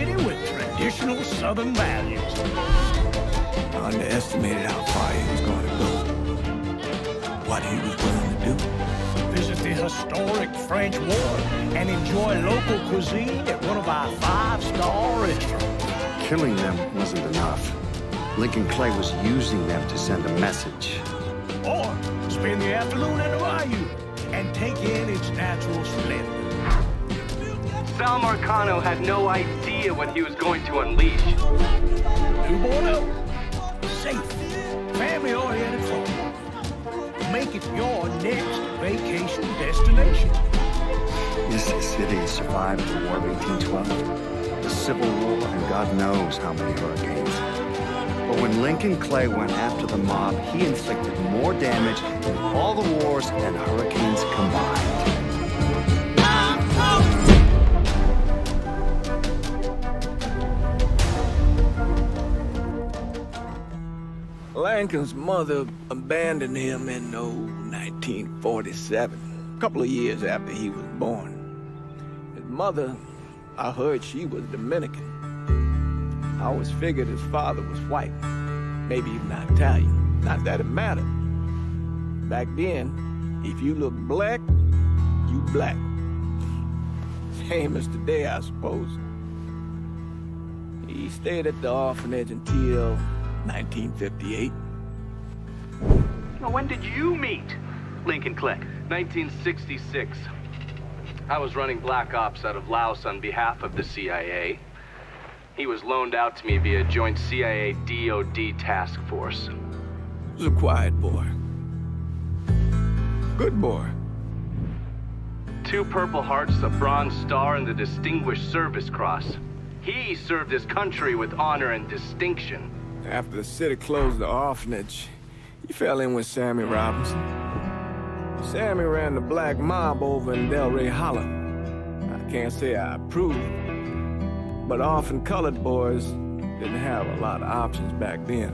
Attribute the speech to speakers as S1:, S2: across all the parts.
S1: city with traditional Southern values.
S2: I underestimated how far he was going to go. What he was willing to do.
S1: Visit the historic French Ward and enjoy local cuisine at one of our 5-star restaurants.
S3: Killing them wasn't enough. Lincoln Clay was using them to send a message.
S1: Or spend the afternoon in the bayou and take in its natural splendor.
S4: Sal Marcano had no idea what he was going to unleash.
S1: New Bordeaux, safe, family-oriented folk. Make it your next vacation destination.
S3: This city survived the War of 1812, the Civil War, and God knows how many hurricanes. But when Lincoln Clay went after the mob, he inflicted more damage than all the wars and hurricanes combined.
S2: Lincoln's mother abandoned him in 1947, a couple of years after he was born. His mother, I heard she was Dominican. I always figured his father was white, maybe even Italian. Not that it mattered. Back then, if you looked black, you black. Same as today, I suppose. He stayed at the orphanage until 1958.
S4: Now, when did you meet Lincoln Clay? 1966. I was running Black Ops out of Laos on behalf of the CIA. He was loaned out to me via joint CIA-DOD task force.
S2: He was a quiet boy. Good boy.
S4: 2 Purple Hearts, a Bronze Star, and the Distinguished Service Cross. He served his country with honor and distinction.
S2: After the city closed the orphanage, he fell in with Sammy Robinson. Sammy ran the black mob over in Delray Hollow. I can't say I approve, but orphan colored boys didn't have a lot of options back then.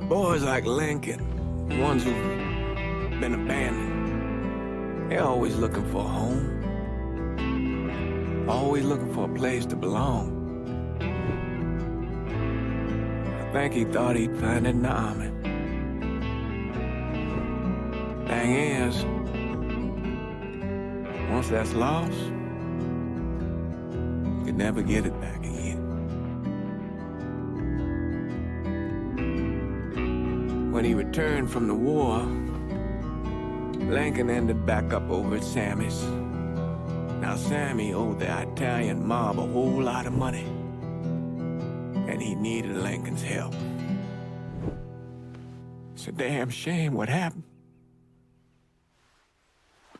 S2: Boys like Lincoln, the ones who've been abandoned, they're always looking for a home. Always looking for a place to belong. I think he thought he'd find it in the army. Thing is, once that's lost, you can never get it back again. When he returned from the war, Lincoln ended back up over at Sammy's. Now, Sammy owed the Italian mob a whole lot of money, and he needed Lincoln's help. It's a damn shame what happened.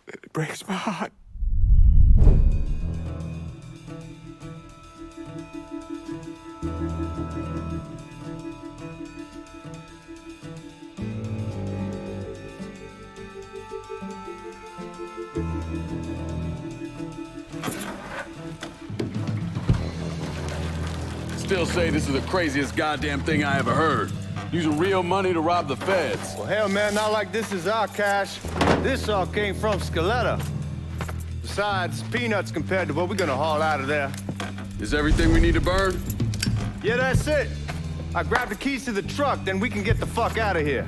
S2: It breaks my heart.
S5: Still say this is the craziest goddamn thing I ever heard. Using real money to rob the feds.
S6: Well, hell, man, not like this is our cash. This all came from Scaletta. Besides, peanuts compared to what we're gonna haul out of there.
S5: Is everything we need to burn?
S6: Yeah, that's it. I grabbed the keys to the truck, then we can get the fuck out of here.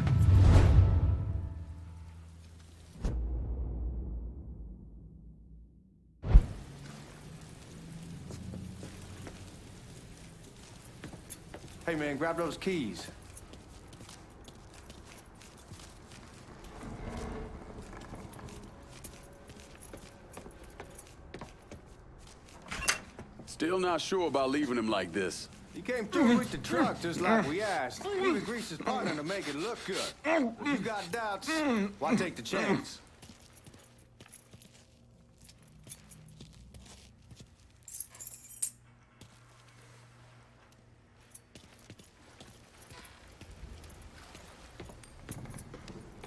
S6: Hey, man, grab those keys.
S5: Still not sure about leaving him like this.
S6: He came through with the truck just like we asked. Even greased his partner to make it look good. If you got doubts, why take the chance?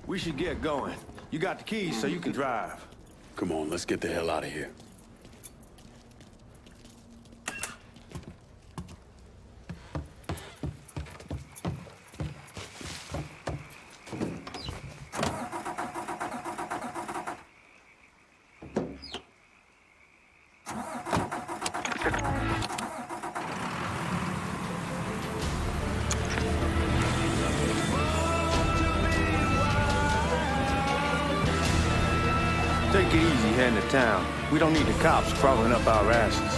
S6: We should get going. You got the keys so you can drive.
S5: Come on, let's get the hell out of here.
S6: heading to town. We don't need the cops crawling up our asses.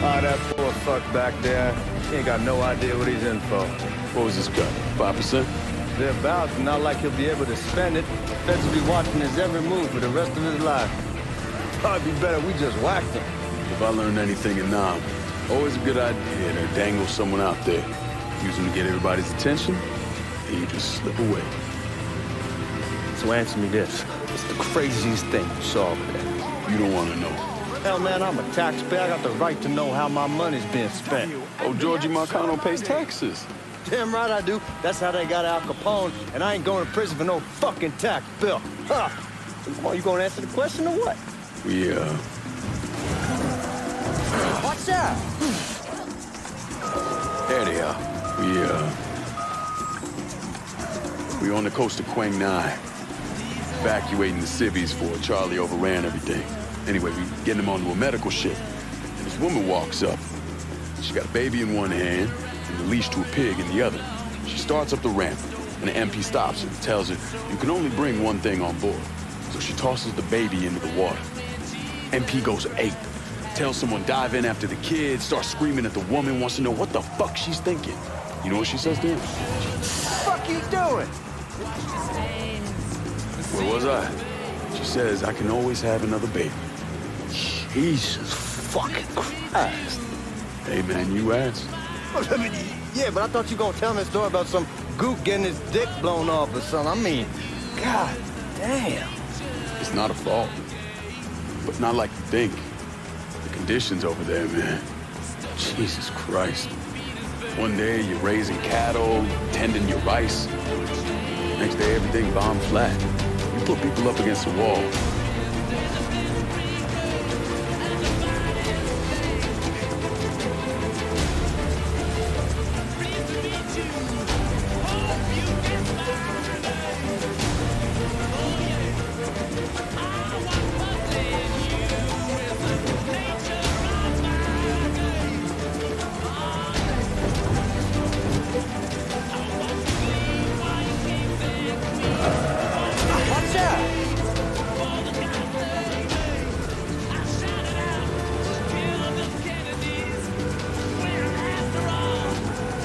S6: Ah, that poor fuck back there. He ain't got no idea what he's in for.
S5: What was his cut? 5%?
S6: Thereabouts, not like he'll be able to spend it. Feds will be watching his every move for the rest of his life. Probably be better we just whacked him.
S5: If I learned anything in Nam, always a good idea to dangle someone out there. Use them to get everybody's attention, and you just slip away.
S6: So answer me this. What's the craziest thing you saw over there?
S5: You don't want to know.
S6: Hell, man, I'm a taxpayer. I got the right to know how my money's being spent.
S5: Oh, Georgie Marcano pays taxes.
S6: Damn right I do. That's how they got Al Capone, and I ain't going to prison for no fucking tax bill. Huh. So come on, you gonna answer the question or what? What's that?
S5: There they are. We on the coast of Quang Nai. Evacuating the civvies for Charlie overran everything. Anyway, we getting them onto a medical ship. And this woman walks up. She got a baby in one hand and the leash to a pig in the other. She starts up the ramp, and the MP stops her and tells her, you can only bring one thing on board. So she tosses the baby into the water. MP goes ape. Tells someone dive in after the kid, starts screaming at the woman, wants to know what the fuck she's thinking. You know what she says to him?
S6: What the fuck you doing?
S5: Where was I? She says, I can always have another baby.
S6: Jesus fucking Christ.
S5: Hey, man, you asked.
S6: Yeah, but I thought you gonna tell me a story about some gook getting his dick blown off or something. I mean, god damn.
S5: It's not a fault. But not like you think. The conditions over there, man. Jesus Christ. One day you're raising cattle, tending your rice. Next day everything bombed flat. You put people up against a wall.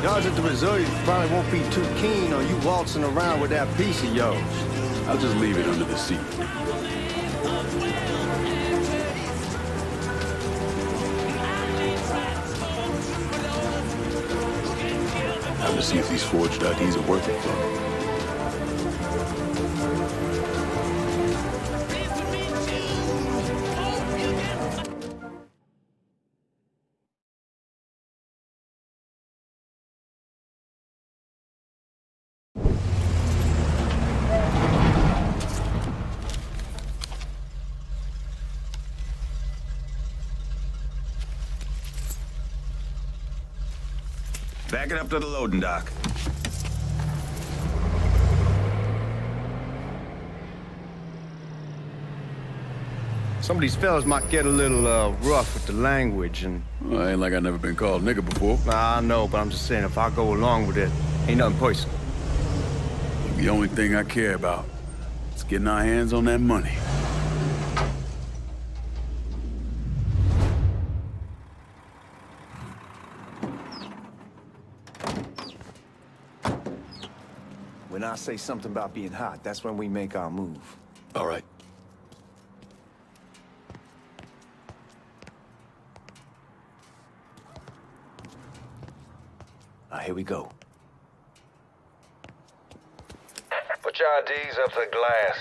S6: Guards at the resort probably won't be too keen on you waltzing around with that piece of yours.
S5: I'll just leave it under the seat. Time to see if these forged IDs are working for me.
S7: Back it up to the loading dock.
S6: Some of these fellas might get a little rough with the language and...
S5: Well, ain't like I've never been called nigga before.
S6: Nah, I know, but I'm just saying if I go along with it, ain't nothing personal.
S5: The only thing I care about is getting our hands on that money.
S2: When I say something about being hot, that's when we make our move.
S5: All right.
S2: Here we go.
S7: Put your IDs up to the glass.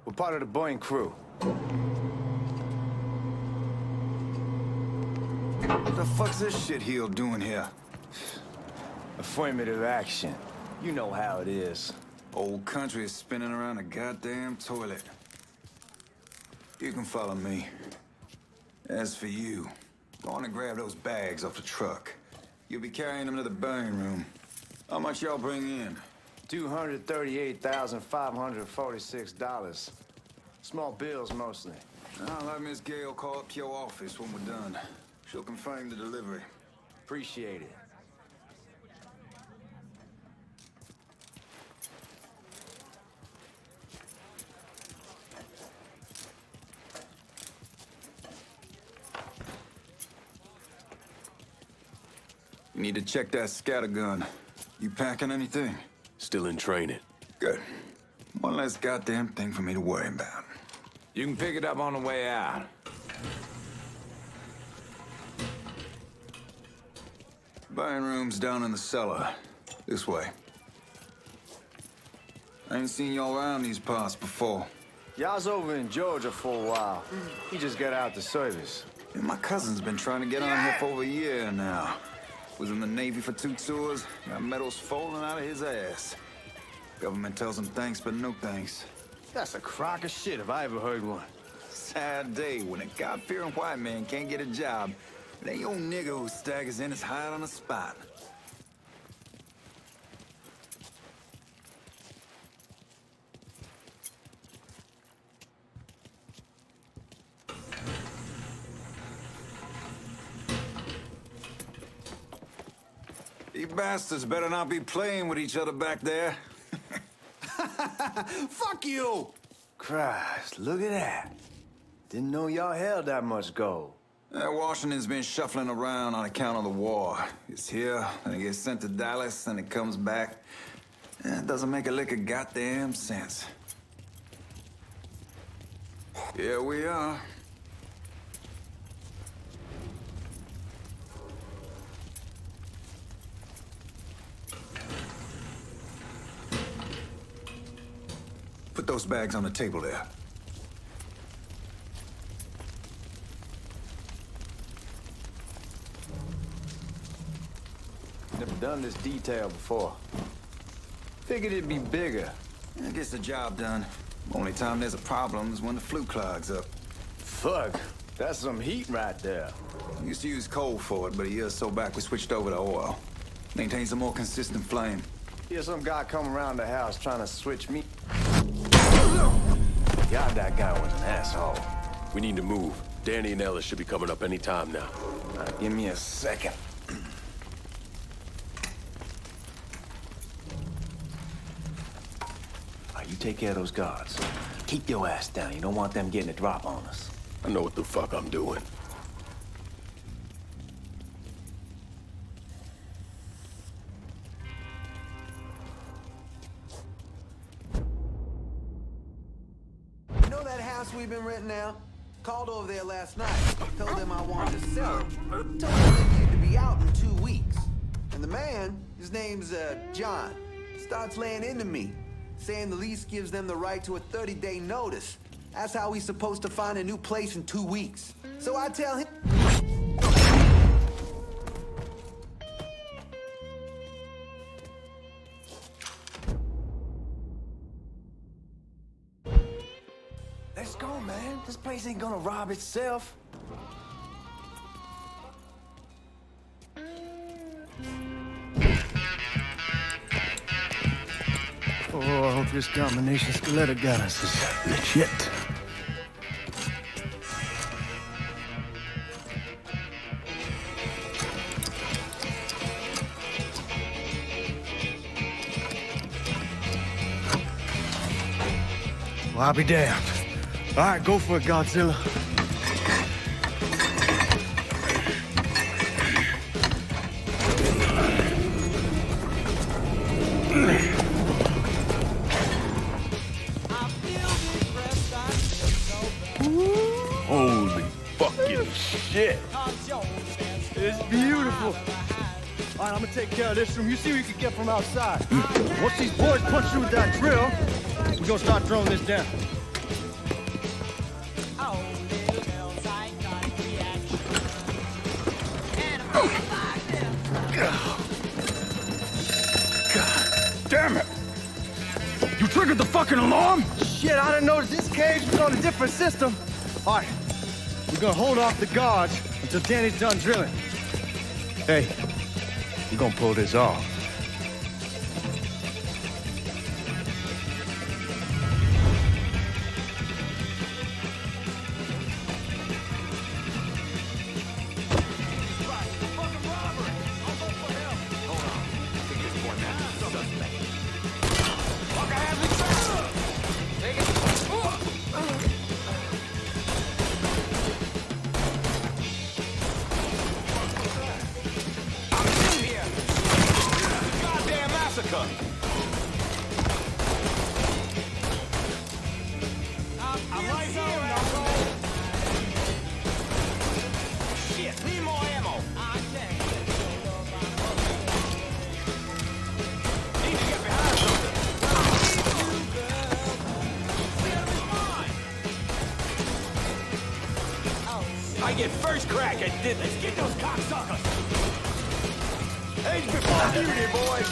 S2: We're part of the Boeing crew.
S7: What the fuck's this shitheel doing here?
S2: Affirmative action. You know how it is.
S7: Old country is spinning around a goddamn toilet. You can follow me. As for you, go on and grab those bags off the truck. You'll be carrying them to the burning room. How much y'all bring in?
S2: $238,546. Small bills, mostly.
S7: I'll have Miss Gale call up your office when we're done. She'll confirm the delivery.
S2: Appreciate it.
S7: You need to check that scattergun. You packing anything?
S5: Still in training.
S7: Good. One less goddamn thing for me to worry about.
S2: You can pick it up on the way out.
S7: Buying rooms down in the cellar. This way. I ain't seen y'all around these parts before.
S6: Y'all's over in Georgia for a while. He just got out the service.
S7: Yeah, my cousin's been trying to get on here for over a year now. Was in the Navy for 2 tours, got medals falling out of his ass. Government tells him thanks, but no thanks.
S6: That's a crock of shit if I ever heard one.
S7: Sad day when a God-fearing white man can't get a job. It ain't your nigga who staggers in his hide on the spot. You bastards better not be playing with each other back there.
S6: Fuck you! Christ, look at that. Didn't know y'all held that much gold.
S7: Washington's been shuffling around on account of the war. It's here, and it gets sent to Dallas, and it comes back. It doesn't make a lick of goddamn sense. Here we are. Put those bags on the table there.
S6: Never done this detail before. Figured it'd be bigger.
S7: It gets the job done. Only time there's a problem is when the flue clogs up.
S6: Fuck, that's some heat right there.
S7: We used to use coal for it, but a year or so back we switched over to oil. Maintains a more consistent flame.
S6: Here's some guy come around the house trying to switch me. God, that guy was an asshole.
S5: We need to move. Danny and Ellis should be coming up any time now.
S6: Give me a second. You take care of those guards. Keep your ass down. You don't want them getting a drop on us.
S5: I know what the fuck I'm doing.
S8: You know that house we've been renting out? Called over there last night. Told them I wanted to sell it. Told them they needed to be out in 2 weeks. And the man, his name's John, starts laying into me, saying the lease gives them the right to a 30-day notice. That's how he's supposed to find a new place in 2 weeks. So I tell him...
S6: Let's go, man. This place ain't gonna rob itself. Oh, I hope this combination Scaletta got us is legit. Well, I'll be damned. All right, go for it, Godzilla.
S5: Holy fucking shit.
S6: It's beautiful. All right, I'm gonna take care of this room. You see what you can get from outside. Once these boys punch through with that drill, we're gonna start throwing this down.
S5: God damn it. You triggered the fucking alarm?
S6: Shit, I didn't notice this cage was on a different system. All right, we're gonna hold off the guards until Danny's done drilling. Hey, we're gonna pull this off.
S4: up.
S1: I'm right here, Knuckle. Shit, need more ammo. Need to get behind something. I get first crack at this. Let's get those cocksuckers. Age before beauty, boys.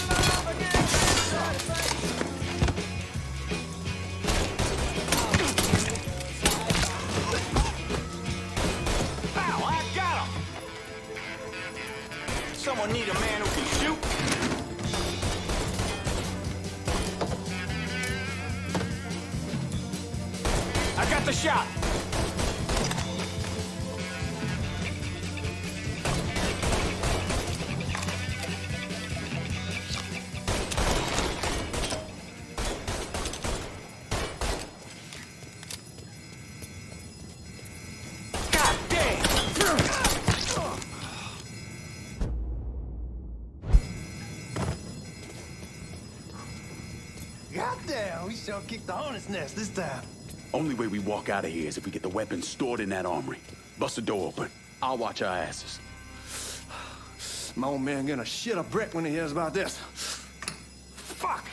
S1: Pow, I got him. Someone need a man who can shoot. I got the shot. God damn!
S6: Goddamn, we sure kicked the hornet's nest this time.
S5: Only way we walk out of here is if we get the weapons stored in that armory. Bust the door open. I'll watch our asses.
S6: My old man gonna shit a brick when he hears about this. Fuck!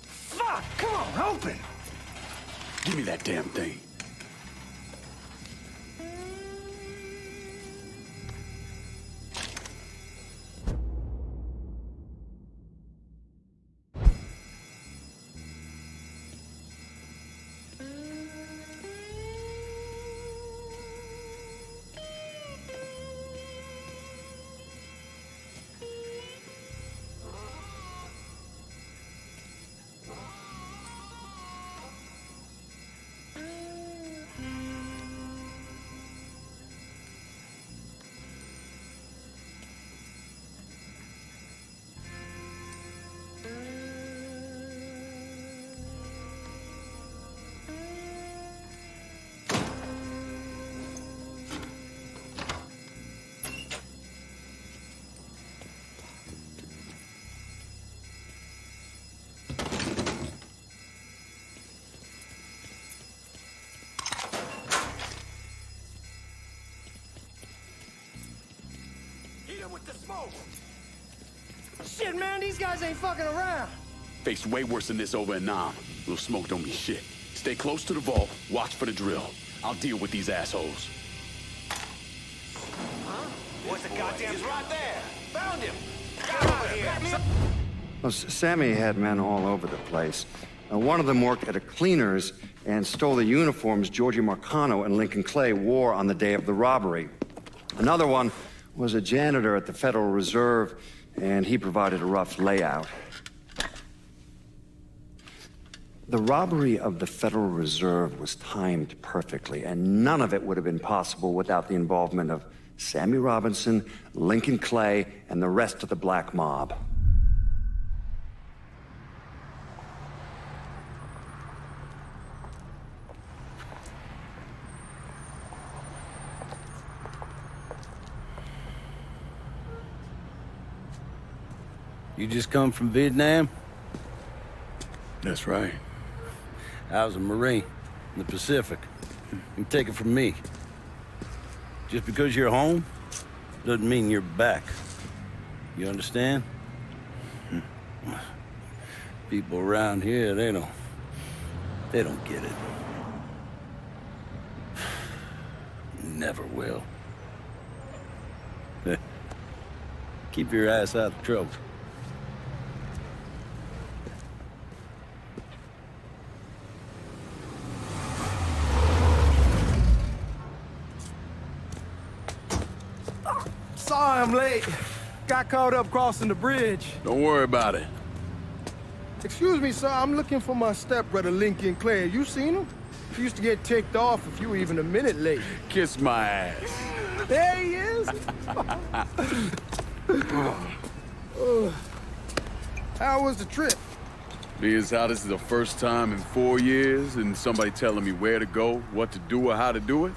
S6: Fuck! Come on, open!
S5: Give me that damn thing.
S1: Hit him with the smoke. Shit, man, these guys ain't fucking around.
S5: Faced way worse than this over in Nam. Little smoke don't mean shit. Stay close to the vault. Watch for the drill. I'll deal with these assholes.
S1: What's the goddamn? He's right there. Found him. Got out of here.
S3: Well, Sammy had men all over the place. One of them worked at a cleaner's and stole the uniforms Georgie Marcano and Lincoln Clay wore on the day of the robbery. Another one was a janitor at the Federal Reserve, and he provided a rough layout. The robbery of the Federal Reserve was timed perfectly, and none of it would have been possible without the involvement of Sammy Robinson, Lincoln Clay, and the rest of the black mob.
S9: You just come from Vietnam?
S5: That's right.
S9: I was a Marine in the Pacific. You can take it from me. Just because you're home doesn't mean you're back. You understand? People around here, they don't get it. Never will. Keep your ass out of trouble.
S6: Sorry I'm late. Got caught up crossing the bridge.
S5: Don't worry about it.
S6: Excuse me, sir. I'm looking for my stepbrother, Lincoln Clay. You seen him? He used to get ticked off if you were even a minute late.
S5: Kiss my ass.
S6: There he is. How was the trip?
S5: Being as how this is the first time in 4 years and somebody telling me where to go, what to do, or how to do it,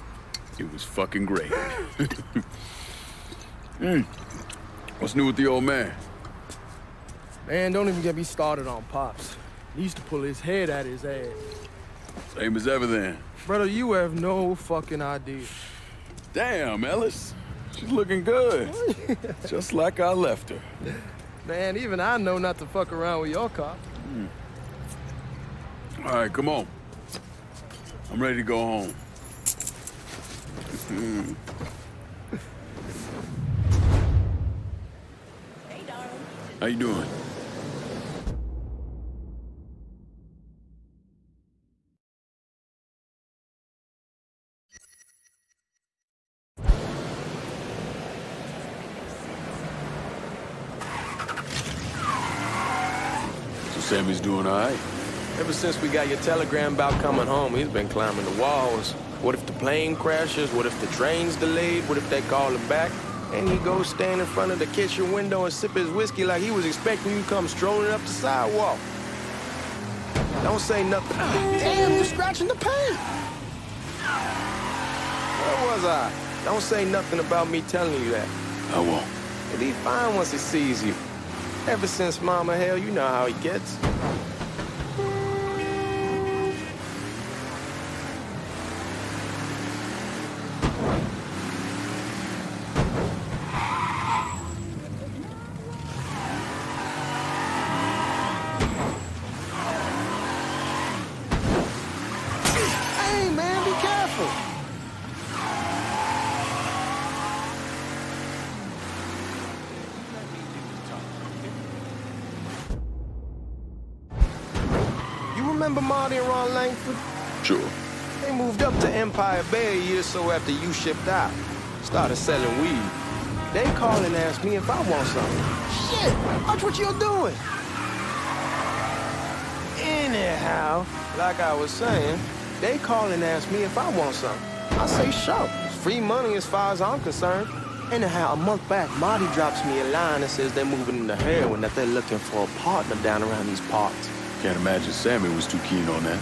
S5: it was fucking great. What's new with the old man?
S10: Man, don't even get me started on Pops. He used to pull his head at his ass.
S5: Same as ever then.
S10: Brother, you have no fucking idea.
S5: Damn, Ellis. She's looking good. Just like I left her.
S10: Man, even I know not to fuck around with your cop.
S5: All right, come on. I'm ready to go home.
S11: Hey, darling.
S5: How you doing? So Sammy's doing all right?
S12: Ever since we got your telegram about coming home, he's been climbing the walls. What if the plane crashes? What if the train's delayed? What if they call him back? And he goes stand in front of the kitchen window and sip his whiskey like he was expecting you to come strolling up the sidewalk. Don't say nothing. Damn, you're scratching the paint. Where was I? Don't say nothing about me telling you that.
S5: I won't.
S12: He'll be fine once he sees you. Ever since Mama Hell, you know how he gets. Hey, man, be careful. You remember Marty and Ron Langford?
S5: Sure.
S12: They moved up to Empire Bay a year or so after you shipped out. Started selling weed. They call and ask me if I want something. Shit, watch what you're doing. Anyhow, like I was saying, they call and ask me if I want something. I say sure. It's free money as far as I'm concerned. Anyhow, a month back, Marty drops me a line that says they're moving into heroin, that they're looking for a partner down around these parts.
S5: Can't imagine Sammy was too keen on that.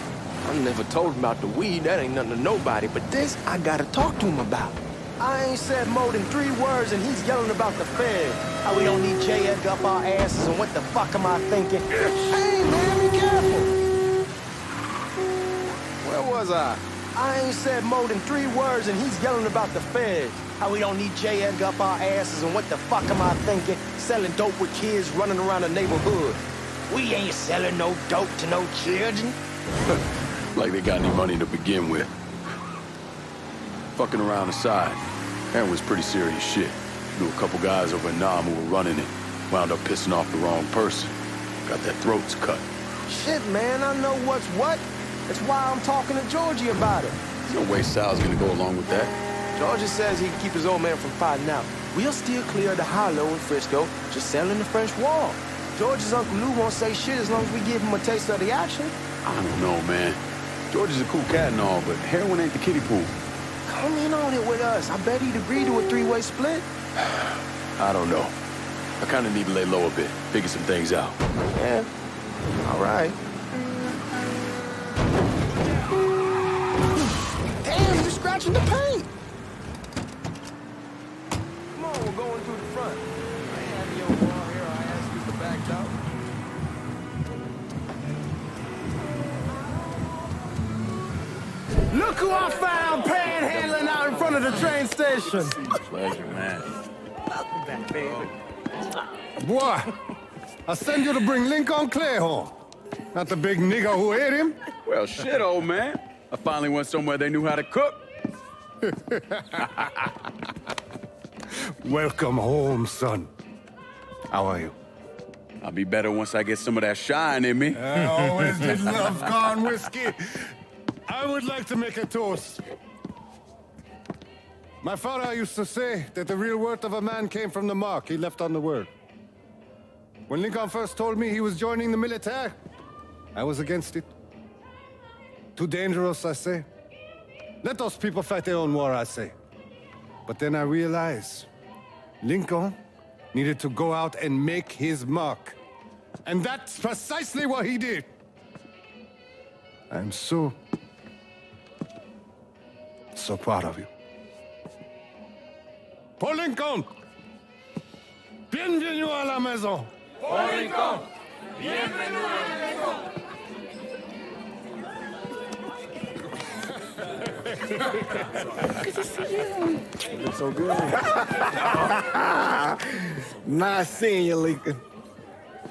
S12: I never told him about the weed, that ain't nothing to nobody, but this I gotta talk to him about. I ain't said more than 3 words and he's yelling about the Fed. How we don't need J. Edgar up our asses and what the fuck am I thinking? Hey, man, be careful. Where was I? I ain't said more than 3 words and he's yelling about the Fed. How we don't need J. Edgar up our asses and what the fuck am I thinking? Selling dope with kids running around the neighborhood. We ain't selling no dope to no children.
S5: Like they got any money to begin with. Fucking around the side. That was pretty serious shit. Knew a couple guys over in Nam who were running it. Wound up pissing off the wrong person. Got their throats cut.
S12: Shit, man, I know what's what. That's why I'm talking to Georgie about it.
S5: There's no way Sal's gonna go along with that.
S12: Georgie says he can keep his old man from fighting out. We'll still clear the hollow in Frisco, just selling the French wall. George's Uncle Lou won't say shit as long as we give him a taste of the action.
S5: I don't know, man. George is a cool cat and all, but heroin ain't the kiddie pool.
S12: Come in on it with us. I bet he'd agree to a 3-way split.
S5: I don't know. I kind of need to lay low a bit, figure some things out.
S12: Yeah, all right. Damn, you're scratching the paint. Come on, we're going through the front. I ain't having your wall here. I asked you to back out.
S10: Look who I found panhandling out in front of the train station.
S5: Pleasure, man.
S12: Welcome back, baby.
S6: Boy, I send you to bring Lincoln Clay home. Not the big nigger who ate him.
S5: Well, shit, old man. I finally went somewhere they knew how to cook.
S6: Welcome home, son. How are you?
S5: I'll be better once I get some of that shine in me.
S6: I always did love corn whiskey. I would like to make a toast. My father used to say that the real worth of a man came from the mark he left on the world. When Lincoln first told me he was joining the military, I was against it. Too dangerous, I say. Let those people fight their own war, I say. But then I realized Lincoln needed to go out and make his mark. And that's precisely what he did. I'm so proud of you. Paul Lincoln! Bienvenue à la maison!
S2: So good. Nice seeing you, Lincoln.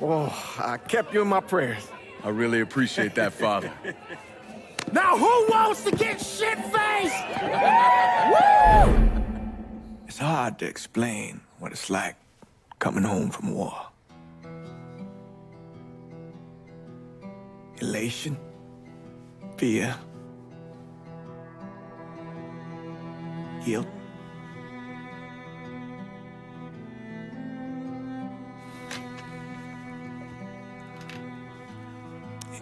S2: Oh, I kept you in my prayers.
S5: I really appreciate that, Father.
S10: Now who wants to get shit-faced?
S2: It's hard to explain what it's like coming home from war. Elation, fear, guilt.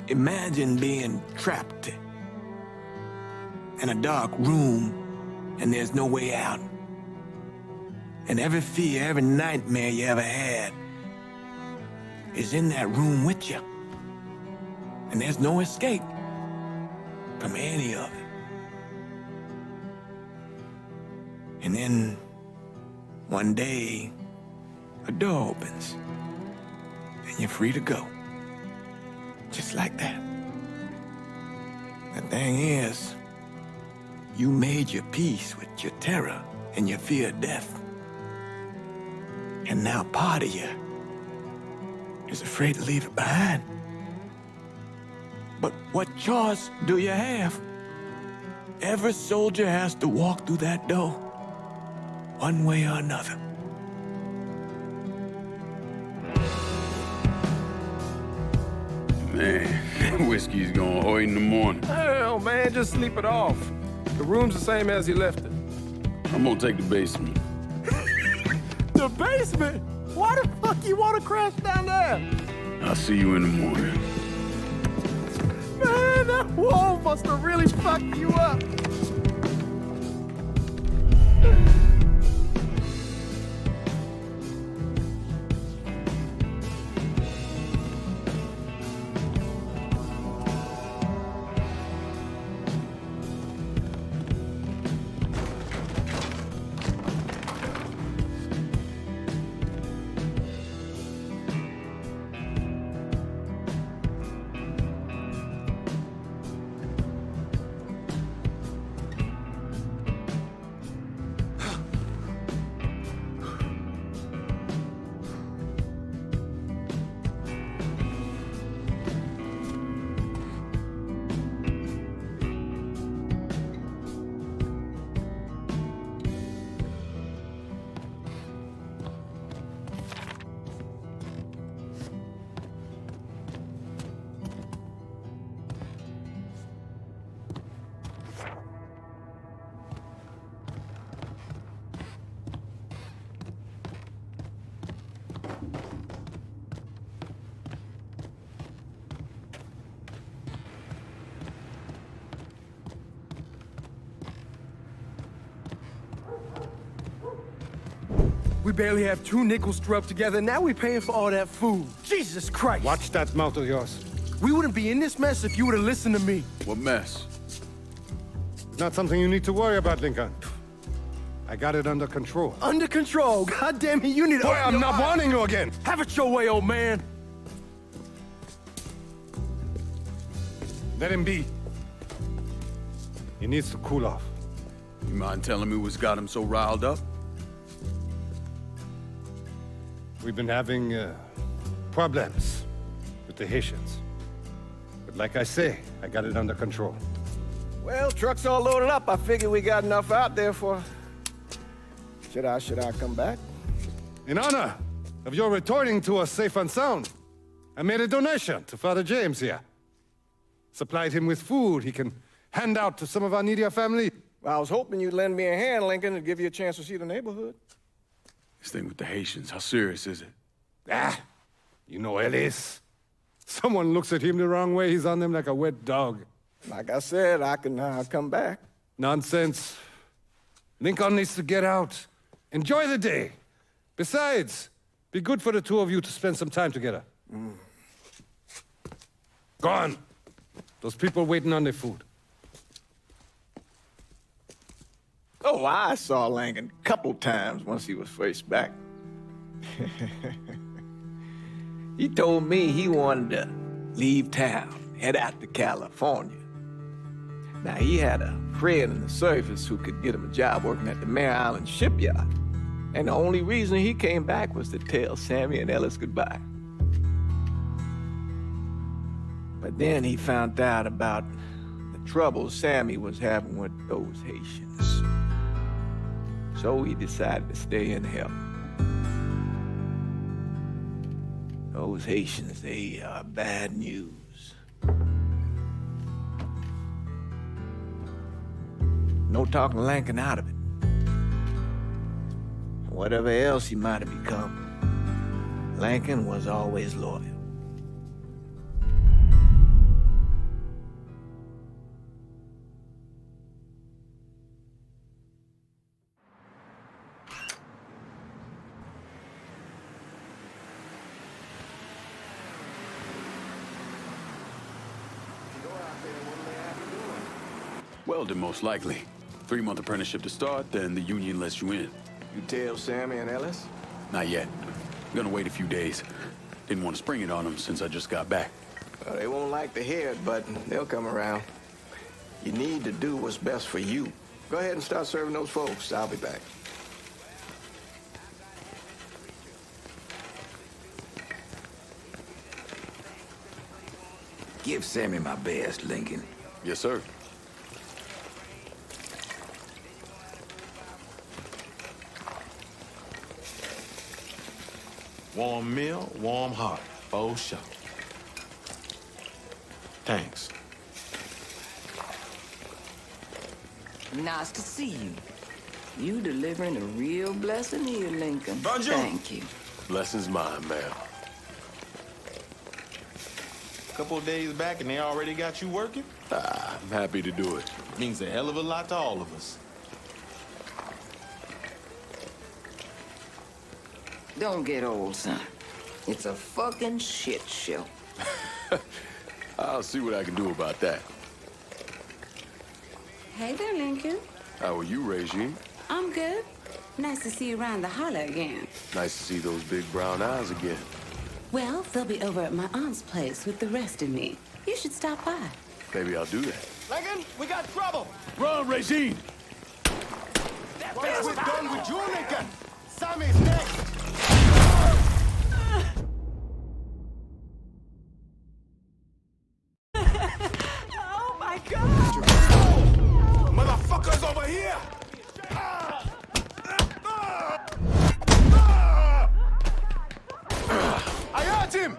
S2: Imagine being trapped in a dark room and there's no way out. And every fear, every nightmare you ever had is in that room with you. And there's no escape from any of it. And then one day, a door opens and you're free to go. Just like that. The thing is, you made your peace with your terror and your fear of death. And now part of you is afraid to leave it behind. But what choice do you have? Every soldier has to walk through that door, one way or another.
S5: Man, whiskey's going oi in the morning.
S12: Hell, man, just sleep it off. The room's the same as you left it.
S5: I'm gonna take the basement.
S10: The basement? Why the fuck you want to crash down there?
S5: I'll see you in the morning.
S10: Man, that wall must have really fucked you up. We barely have 2 nickels to rub together, now we paying for all that food. Jesus Christ!
S6: Watch that mouth of yours.
S10: We wouldn't be in this mess if you would have listened to me.
S5: What mess?
S6: It's not something you need to worry about, Lincoln. I got it under control.
S10: Under control. God damn it, you need to...
S6: Boy, I'm not warning you again!
S10: Have it your way, old man.
S6: Let him be. He needs to cool off.
S5: You mind telling me what's got him so riled up?
S6: We've been having problems with the Haitians. But like I say, I got it under control.
S2: Well, truck's all loaded up. I figure we got enough out there for... Should I come back?
S6: In honor of your returning to us safe and sound, I made a donation to Father James here. Supplied him with food he can hand out to some of our needier family.
S2: Well, I was hoping you'd lend me a hand, Lincoln, and give you a chance to see the neighborhood.
S5: This thing with the Haitians, how serious is it?
S6: Ah, you know Ellis. Someone looks at him the wrong way, he's on them like a wet dog.
S2: Like I said, I can come back.
S6: Nonsense. Lincoln needs to get out. Enjoy the day. Besides, be good for the two of you to spend some time together. Go on. Those people waiting on their food.
S2: Oh, I saw Lincoln a couple times once he was first back. He told me he wanted to leave town, head out to California. Now, he had a friend in the service who could get him a job working at the Mare Island shipyard. And the only reason he came back was to tell Sammy and Ellis goodbye. But then he found out about the trouble Sammy was having with those Haitians. So he decided to stay and help. Those Haitians, they are bad news. No talking Lincoln out of it. Whatever else he might have become, Lincoln was always loyal.
S5: Welding, most likely. 3-month apprenticeship to start, then the union lets you in.
S2: You tell Sammy and Ellis?
S5: Not yet. I'm gonna wait a few days. Didn't want to spring it on them since I just got back.
S2: Well, they won't like to hear it, but they'll come around. You need to do what's best for you. Go ahead and start serving those folks. I'll be back.
S7: Give Sammy my best, Lincoln.
S5: Yes, sir.
S10: Warm meal, warm heart. Oh, sure. Thanks.
S11: Nice to see you. You delivering a real blessing here, Lincoln.
S10: Bonjour.
S11: Thank you.
S12: Blessing's mine, ma'am.
S10: Couple of days back and they already got you working?
S12: I'm happy to do it.
S10: Means a hell of a lot to all of us.
S11: Don't get old, son. It's a fucking shit show.
S5: I'll see what I can do about that.
S13: Hey there, Lincoln.
S5: How are you, Regine?
S13: I'm good. Nice to see you around the holler again.
S12: Nice to see those big brown eyes again.
S13: Well, they'll be over at my aunt's place with the rest of me. You should stop by.
S5: Maybe I'll do that.
S10: Lincoln, we got trouble!
S5: Run, Regine!
S10: Once we're done with you, Lincoln, Sammy's next!
S13: Oh, my God!
S10: Motherfuckers over here! I hurt him!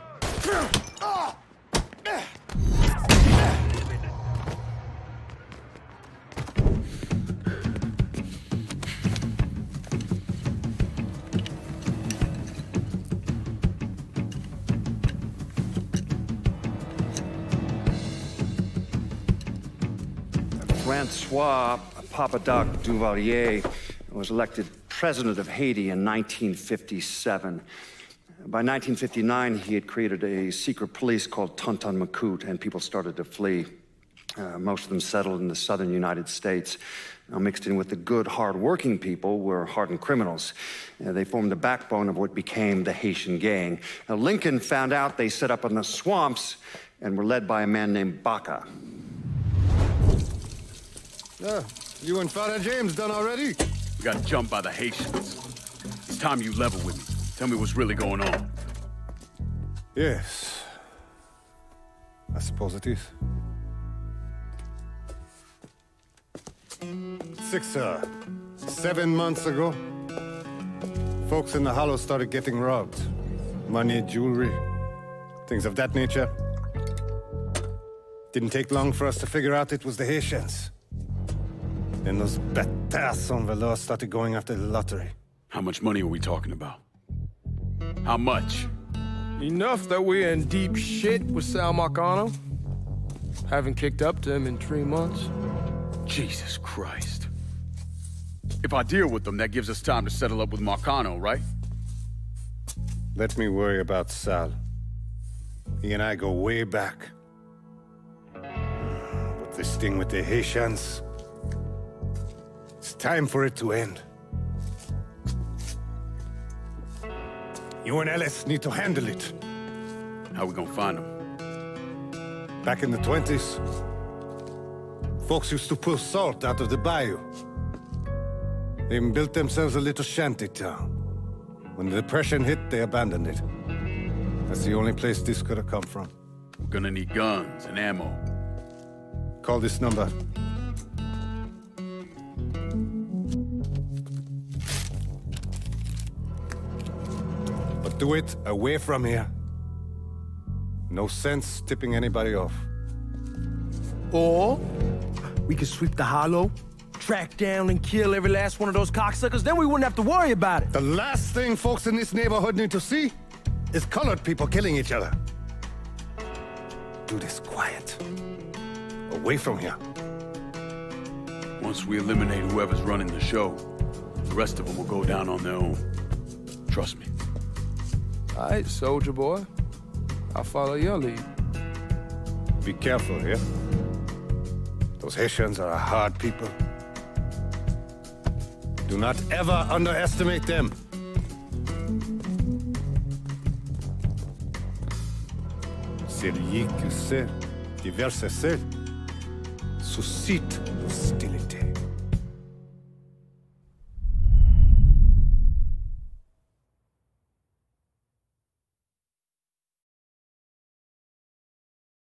S3: Francois Papadoc Duvalier was elected president of Haiti in 1957. By 1959, he had created a secret police called Tonton Macoute, and people started to flee. Most of them settled in the southern United States. Now, mixed in with the good, hard-working people were hardened criminals. They formed the backbone of what became the Haitian gang. Now, Lincoln found out they set up in the swamps and were led by a man named Baca.
S6: You and Father James done already?
S5: We got jumped by the Haitians. It's time you level with me. Tell me what's really going on.
S6: Yes. I suppose it is. 7 months ago, folks in the Hollow started getting robbed. Money, jewelry, things of that nature. Didn't take long for us to figure out it was the Haitians. Then those bâtards en velours started going after the lottery.
S5: How much money are we talking about? How much?
S12: Enough that we're in deep shit with Sal Marcano. Haven't kicked up to him in 3 months.
S5: Jesus Christ. If I deal with them, that gives us time to settle up with Marcano, right?
S6: Let me worry about Sal. He and I go way back. But this thing with the Haitians, it's time for it to end. You and Ellis need to handle it.
S5: How we gonna find them?
S6: Back in the 20s, folks used to pull salt out of the bayou. They even built themselves a little shanty town. When the Depression hit, they abandoned it. That's the only place this could have come from.
S5: We're gonna need guns and ammo.
S6: Call this number. But do it away from here. No sense tipping anybody off.
S10: Or we could sweep the hollow, track down and kill every last one of those cocksuckers, then we wouldn't have to worry about it.
S6: The last thing folks in this neighborhood need to see is colored people killing each other. Do this quiet. Away from here.
S5: Once we eliminate whoever's running the show, the rest of them will go down on their own. Trust me.
S12: All right, soldier boy. I'll follow your lead.
S6: Be careful here. Those Haitians are a hard people. Do not ever underestimate them. Celui qui sait qui verse sel suscite l'hostilité.